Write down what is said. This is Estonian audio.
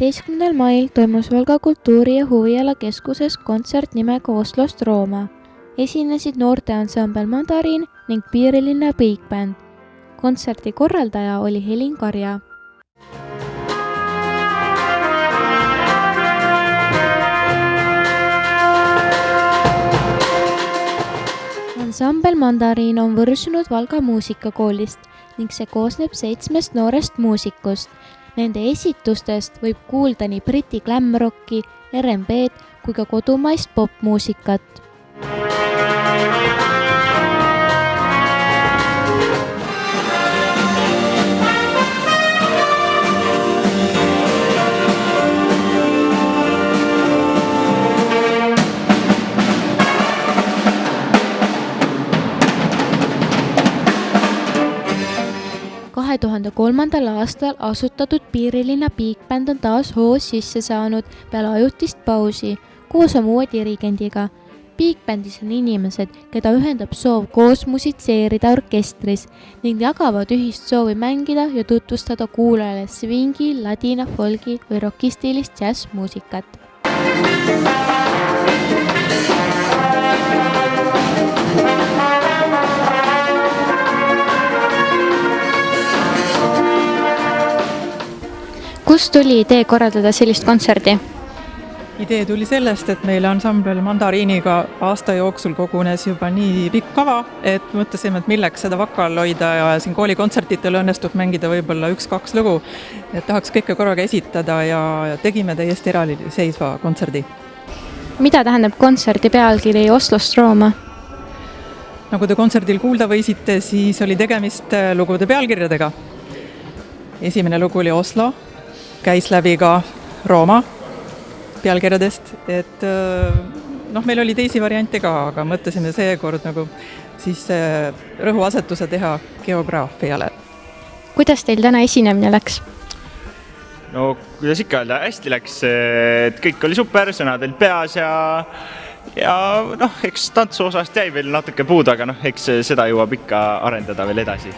14. mail toimus Valga kultuuri- ja huvialakeskuses kontsert nimega Oslost Rooma. Esinesid noorteansambel Mandariin ning Piirilinna Big Band. Kontserti korraldaja oli Helin Karja. Ansambel Mandariin on võrsunud Valga muusikakoolist ning see koosneb 7 noorest muusikust. Nende esitustest võib kuulda nii briti glamrocki, R&B'd kui ka kodumaist popmuusikat. – 2003. aastal asutatud Piirilinna Big Band on taas hoos sisse saanud peale ajutist pausi koos oma uue dirigendiga. Big Bandis on inimesed, keda ühendab soov koos musitseerida orkestris ning jagavad ühist soovi mängida ja tutvustada kuulajale swingi, ladina, folgi või rokistiilist džässmuusikat. Kust tuli idee korraldada sellist kontserdi? Idee tuli sellest, et meil ansambel Mandariiniga aasta jooksul kogunes juba nii pikk kava, et mõtlesime, et milleks seda vaka all hoida ja siin koolikontsertitel õnnestub mängida võib-olla 1-2 lugu. Et tahaks kõike korraga esitada ja tegime täiesti eraldiseisva kontserdi. Mida tähendab kontserdi pealkiri Oslost Rooma? Nagu te kontserdil kuulda võisite, siis oli tegemist lugude pealkirjadega. Esimene lugu oli Oslo, käis läbi ka Rooma pealkirjadest, et meil oli teisi variante ka, aga mõtlesime seekord nagu siis rõhuasetuse teha geograafiale. Kuidas teil täna esinemine läks? No kuidas ikka öelda, hästi läks, et kõik oli super, sõnad olid peas ja eks tantsu osast jäi veel natuke puudu, aga eks seda jõuab ikka arendada veel edasi.